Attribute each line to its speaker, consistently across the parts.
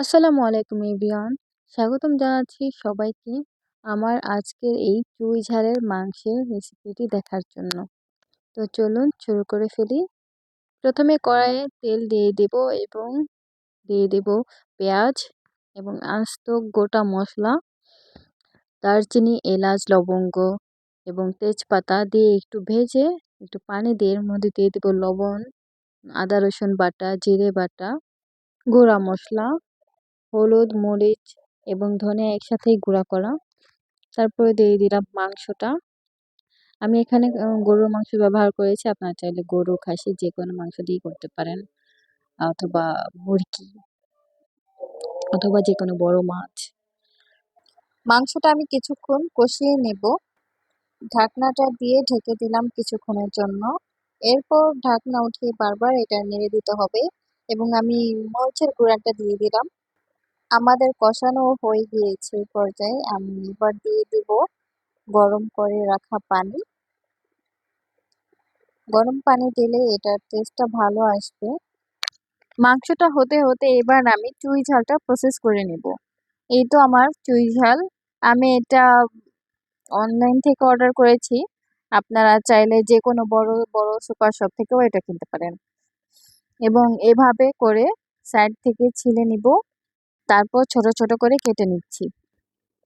Speaker 1: আসসালামু আলাইকুম এভরিওয়ান। স্বাগতম জানাচ্ছি সবাইকে আমার আজকের এই চুই ঝালের মাংসের রেসিপিটি দেখার জন্য। তো চলুন শুরু করে ফেলি। প্রথমে কড়াইয়ে তেল দিয়ে দেব এবং দিয়ে দেব পেঁয়াজ এবং আস্ত গোটা মশলা, দারচিনি, এলাচ, লবঙ্গ এবং তেজপাতা দিয়ে একটু ভেজে একটু পানি দিয়ে এর মধ্যে দিয়ে দেব লবণ, আদা রসুন বাটা, জিরে বাটা, গুঁড়া মশলা, হলুদ, মরিচ এবং ধনে একসাথেই গুঁড়া করা। তারপরে দিয়ে দিলাম মাংসটা। আমি এখানে গরুর মাংস ব্যবহার করেছি। আপনারা চাইলে গরু, খাসি যেকোনো মাংস দিয়েই করতে পারেন, অথবা মুরগি, অথবা যেকোনো বড় মাছ। মাংসটা আমি কিছুক্ষণ কষিয়ে নেব। ঢাকনাটা দিয়ে ঢেকে দিলাম কিছুক্ষণের জন্য। এরপর ঢাকনা উঠিয়ে বারবার এটা নেড়ে দিতে হবে এবং আমি মরিচের গুঁড়াটা দিয়ে দিলাম। আমাদের কষানো হয়ে গিয়েছে এই পর্যায়ে। আমি এবার দিয়ে দেব গরম করে রাখা পানি। গরম পানি দিলে এটার টেস্টটা ভালো আসবে। মাংসটা হতে হতে এবার আমি চুই ঝালটা প্রসেস করে নেব। এই তো আমার চুই ঝাল। আমি এটা অনলাইন থেকে অর্ডার করেছি। আপনারা চাইলে যে কোনো বড় বড় সুপার শপ থেকেও এটা কিনতে পারেন। এবং এভাবে করে সাইড থেকে ছিলে নিব, তারপর ছোট ছোট করে কেটে নিচ্ছি।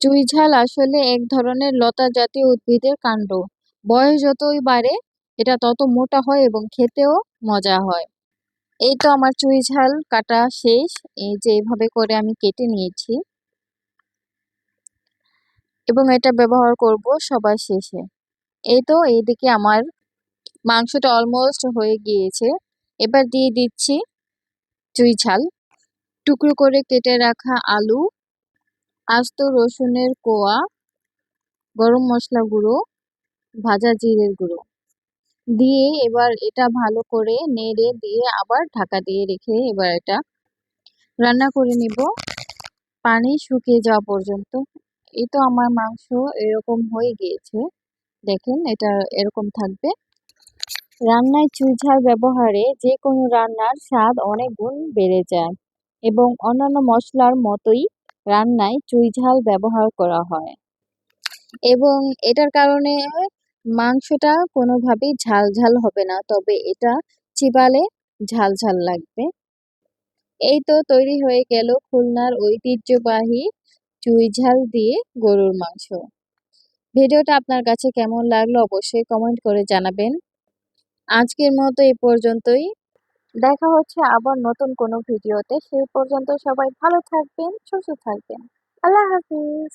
Speaker 1: চুই ঝাল আসলে এক ধরনের লতা জাতীয় উদ্ভিদের কাণ্ড। বয়স যতই বাড়ে এটা তত মোটা হয় এবং খেতেও মজা হয়। এই তো আমার চুই ঝাল কাটা শেষ। এই যে এইভাবে করে আমি কেটে নিয়েছি এবং এটা ব্যবহার করব সবার শেষে। এই তো এইদিকে আমার মাংসটা অলমোস্ট হয়ে গিয়েছে। এবার দিয়ে দিচ্ছি চুই ঝাল, টুকরো করে কেটে রাখা আলু, আস্ত রসুনের কোয়া, গরম মশলা গুঁড়ো, ভাজা জিরের গুঁড়ো দিয়ে এবার এটা ভালো করে নেড়ে দিয়ে আবার ঢাকা দিয়ে রেখে এবার এটা রান্না করে নিব পানি শুকিয়ে যাওয়া পর্যন্ত। এই তো আমার মাংস এরকম হয়ে গিয়েছে। দেখেন এটা এরকম থাকবে। রান্নায় চুই ঝাল ব্যবহারে যে কোনো রান্নার স্বাদ অনেক গুণ বেড়ে যায় এবং অন্যান্য মশলার মতোই রান্নায় চুই ঝাল ব্যবহার করা হয় এবং এটার কারণে মাংসটা কোনোভাবেই ঝাল ঝাল হবে না, তবে এটা চিবালে ঝাল ঝাল লাগবে। এই তো তৈরি হয়ে গেল খুলনার ঐতিহ্যবাহী চুই ঝাল দিয়ে গরুর মাংস। ভিডিওটা আপনার কাছে কেমন লাগলো অবশ্যই কমেন্ট করে জানাবেন। আজকের মতো এই পর্যন্তই। দেখা হচ্ছে আবার নতুন কোনো ভিডিওতে। সেই পর্যন্ত সবাই ভালো থাকবেন, সুস্থ থাকবেন। আল্লাহ হাফিজ।